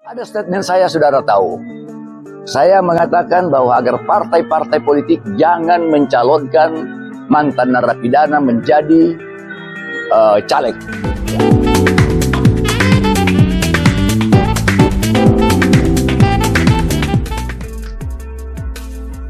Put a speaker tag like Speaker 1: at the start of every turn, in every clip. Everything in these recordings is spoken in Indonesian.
Speaker 1: Ada statement saya, saudara tahu. Saya mengatakan bahwa agar partai-partai politik jangan mencalonkan mantan narapidana menjadi caleg.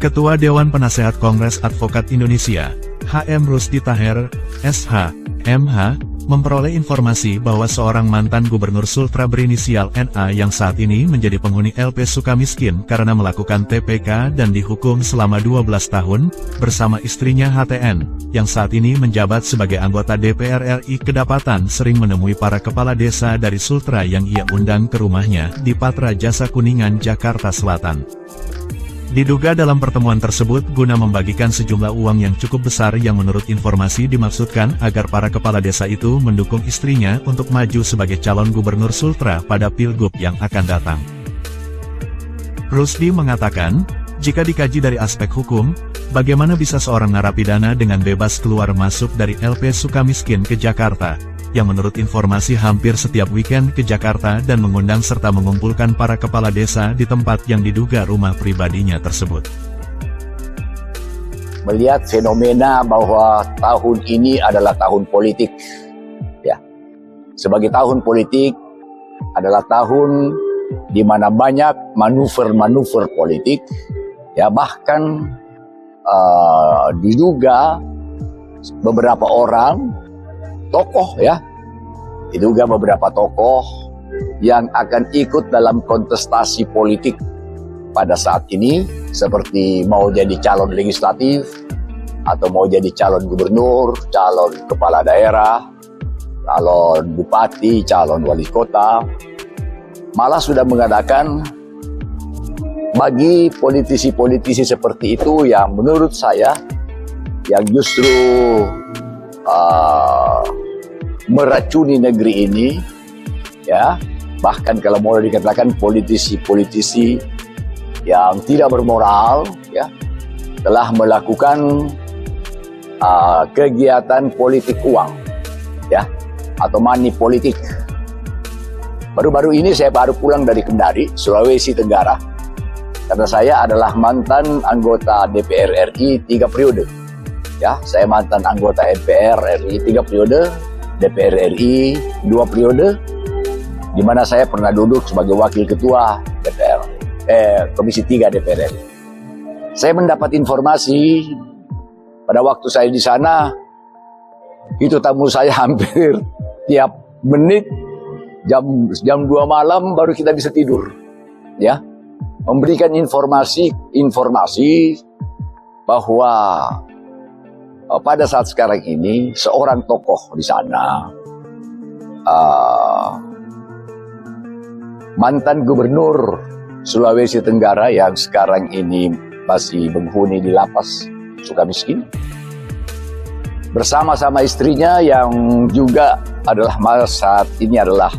Speaker 2: Ketua Dewan Penasehat Kongres Advokat Indonesia, HM Rusdi Taher, SH, MH, memperoleh informasi bahwa seorang mantan gubernur Sultra berinisial NA yang saat ini menjadi penghuni LP Sukamiskin karena melakukan TPK dan dihukum selama 12 tahun, bersama istrinya HTN, yang saat ini menjabat sebagai anggota DPR RI kedapatan sering menemui para kepala desa dari Sultra yang ia undang ke rumahnya di Patra Jasa Kuningan, Jakarta Selatan. Diduga dalam pertemuan tersebut guna membagikan sejumlah uang yang cukup besar yang menurut informasi dimaksudkan agar para kepala desa itu mendukung istrinya untuk maju sebagai calon gubernur Sultra pada Pilgub yang akan datang. Rusdi mengatakan, jika dikaji dari aspek hukum, bagaimana bisa seorang narapidana dengan bebas keluar masuk dari LP Sukamiskin ke Jakarta, yang menurut informasi hampir setiap weekend ke Jakarta dan mengundang serta mengumpulkan para kepala desa di tempat yang diduga rumah pribadinya tersebut.
Speaker 1: Melihat fenomena bahwa tahun ini adalah tahun politik, ya, sebagai tahun politik adalah tahun di mana banyak manuver-manuver politik, ya, bahkan diduga beberapa orang tokoh, ya, diduga beberapa tokoh yang akan ikut dalam kontestasi politik pada saat ini, seperti mau jadi calon legislatif, atau mau jadi calon gubernur, calon kepala daerah, calon bupati, calon wali kota. Malah sudah mengadakan bagi politisi-politisi seperti itu yang menurut saya yang justru meracuni negeri ini, ya, bahkan kalau mau dikatakan politisi-politisi yang tidak bermoral, ya, telah melakukan kegiatan politik uang, ya, atau money politik. Baru-baru ini saya baru pulang dari Kendari, Sulawesi Tenggara, karena saya adalah mantan anggota DPR RI 3 periode. Ya, saya mantan anggota MPR RI 3 periode, DPR RI 2 periode, di mana saya pernah duduk sebagai wakil ketua Komisi 3 DPR RI. Saya mendapat informasi pada waktu saya di sana, itu tamu saya hampir tiap menit, jam 2 malam baru kita bisa tidur, ya, memberikan informasi bahwa pada saat sekarang ini seorang tokoh di sana, mantan gubernur Sulawesi Tenggara yang sekarang ini masih menghuni di lapas Sukamiskin, bersama-sama istrinya yang juga adalah saat ini adalah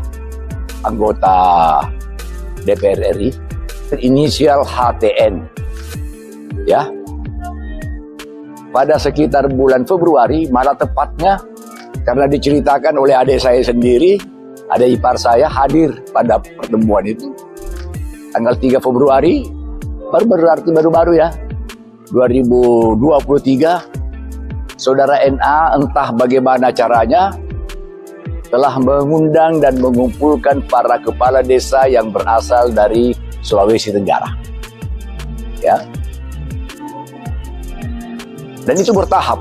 Speaker 1: anggota DPR RI, inisial HTN, ya. Pada sekitar bulan Februari, malah tepatnya karena diceritakan oleh adik saya sendiri, adik ipar saya hadir pada pertemuan itu. Tanggal 3 Februari, baru-baru ya, 2023, saudara NA entah bagaimana caranya telah mengundang dan mengumpulkan para kepala desa yang berasal dari Sulawesi Tenggara, ya. Dan itu bertahap,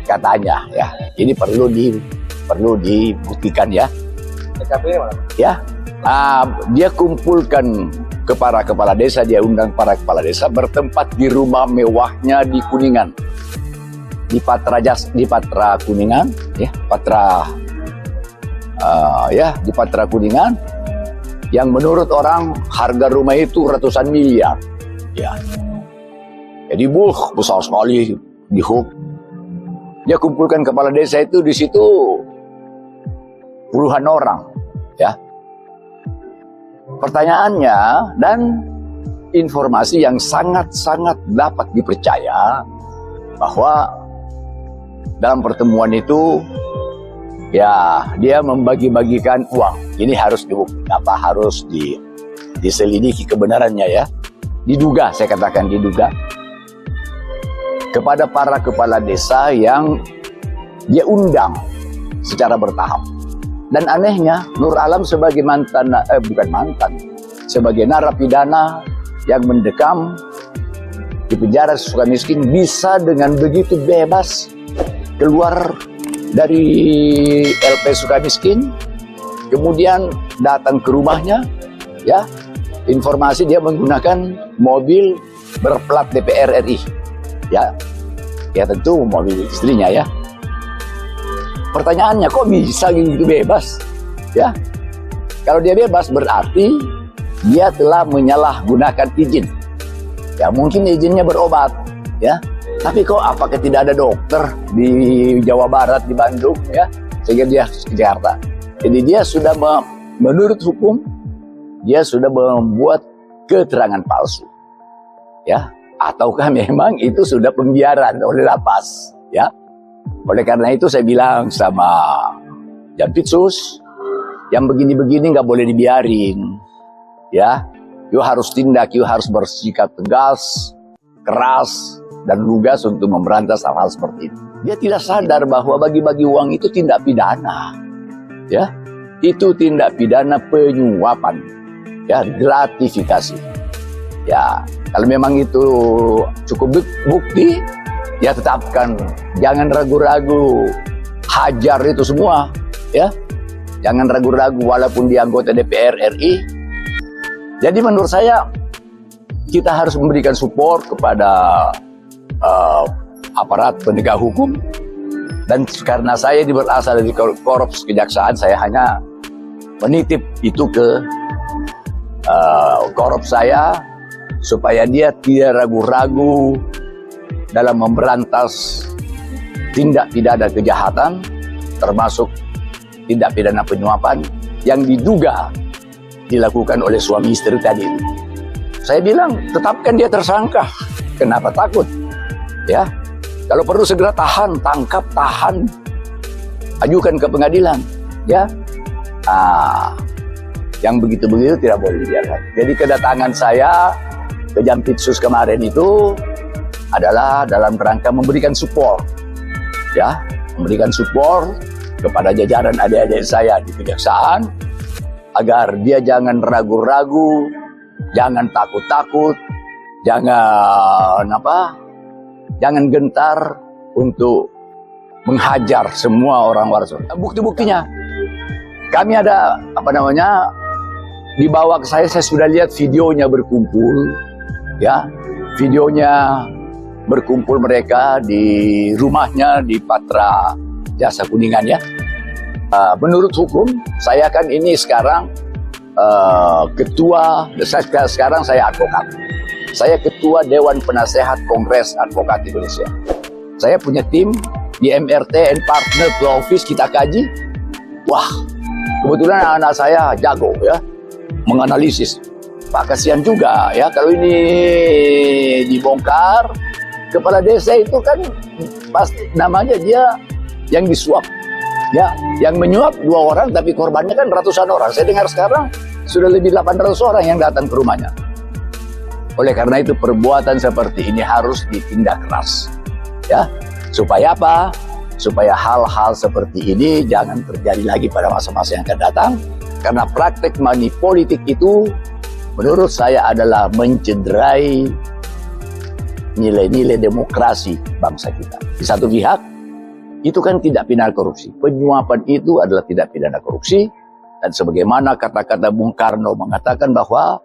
Speaker 1: katanya, ya. Ini perlu dibuktikan, ya. Ya, dia kumpulkan ke para kepala desa, dia undang para kepala desa bertempat di rumah mewahnya di Kuningan, di Patra Kuningan, ya, di Patra Kuningan, yang menurut orang harga rumah itu ratusan miliar, ya. Jadi besar sekali dia kumpulkan kepala desa itu di situ puluhan orang, ya. Pertanyaannya dan informasi yang sangat-sangat dapat dipercaya bahwa dalam pertemuan itu ya dia membagi-bagikan uang. Ini harus diselidiki kebenarannya ya, diduga, saya katakan diduga, kepada para kepala desa yang dia undang secara bertahap. Dan anehnya, Nur Alam sebagai sebagai narapidana yang mendekam di penjara Sukamiskin bisa dengan begitu bebas keluar dari LP Sukamiskin, kemudian datang ke rumahnya, ya, informasi dia menggunakan mobil berplat DPR RI, ya tentu mobil istrinya ya. Pertanyaannya, kok bisa gitu bebas? Ya, kalau dia bebas berarti dia telah menyalahgunakan izin. Ya, mungkin izinnya berobat, ya. Tapi kok apakah tidak ada dokter di Jawa Barat, di Bandung, ya, sehingga dia ke Jakarta? Jadi dia sudah menurut hukum dia sudah membuat keterangan palsu, ya. Ataukah memang itu sudah pembiaran oleh lapas, ya? Oleh karena itu saya bilang sama Jampitsus, yang begini-begini nggak boleh dibiarin, ya. You harus tindak, you harus bersikap tegas, keras, dan lugas untuk memberantas hal-hal seperti itu. Dia tidak sadar bahwa bagi-bagi uang itu tindak pidana, ya. Itu tindak pidana penyuapan, ya, gratifikasi. Ya, kalau memang itu cukup bukti, ya tetapkan, jangan ragu-ragu, hajar itu semua, ya, jangan ragu-ragu walaupun dia anggota DPR RI. Jadi menurut saya kita harus memberikan support kepada aparat penegak hukum, dan karena saya berasal dari Korps Kejaksaan, saya hanya menitip itu ke Korps saya supaya dia tidak ragu-ragu dalam memberantas tindak pidana kejahatan, termasuk tindak pidana penyuapan yang diduga dilakukan oleh suami istri tadi. Saya bilang, tetapkan dia tersangka. Kenapa takut? Ya, kalau perlu segera tahan, tangkap, tahan, ajukan ke pengadilan. Ya, yang begitu-begitu tidak boleh dibiarkan. Jadi kedatangan saya ke Jampitsus kemarin itu adalah dalam rangka memberikan support, ya, memberikan support kepada jajaran adik-adik saya di Kejaksaan agar dia jangan ragu-ragu, jangan takut-takut, jangan gentar untuk menghajar semua orang waras. Bukti-buktinya, kami ada dibawa ke saya sudah lihat videonya berkumpul, ya, videonya berkumpul mereka di rumahnya di Patra Jasa Kuningan, ya. Menurut hukum, saya kan ini sekarang sekarang saya advokat. Saya ketua Dewan Penasehat Kongres Advokat Indonesia. Saya punya tim di MRT and Partner Law Office, kita kaji. Wah, kebetulan anak saya jago, ya, menganalisis. Pak, kasihan juga ya kalau ini dibongkar. Kepala desa itu kan pasti namanya dia yang disuap, ya, yang menyuap 2 orang tapi korbannya kan ratusan orang. Saya dengar sekarang sudah lebih 800 orang yang datang ke rumahnya. Oleh karena itu perbuatan seperti ini harus ditindak keras, ya. Supaya apa? Supaya hal-hal seperti ini jangan terjadi lagi pada masa-masa yang akan datang. Karena praktek money politik itu menurut saya adalah mencederai nilai-nilai demokrasi bangsa kita. Di satu pihak, itu kan tidak pidana korupsi. Penyuapan itu adalah tidak pidana korupsi. Dan sebagaimana kata-kata Bung Karno mengatakan bahwa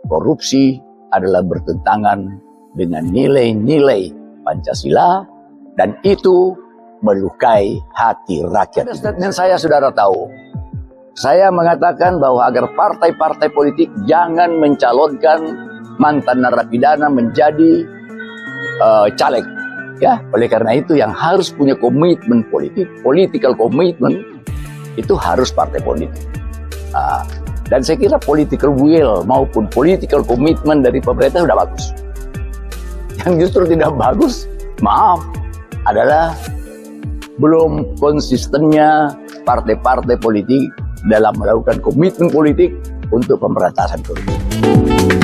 Speaker 1: korupsi adalah bertentangan dengan nilai-nilai Pancasila, dan itu melukai hati rakyat. Dan saya saudara tahu, saya mengatakan bahwa agar partai-partai politik jangan mencalonkan mantan narapidana menjadi caleg, ya. Oleh karena itu yang harus punya komitmen politik, political commitment, itu harus partai politik. Dan saya kira political will maupun political commitment dari pemerintah sudah bagus. Yang justru tidak bagus, maaf, adalah belum konsistennya partai-partai politik dalam melakukan komitmen politik untuk pemberantasan korupsi.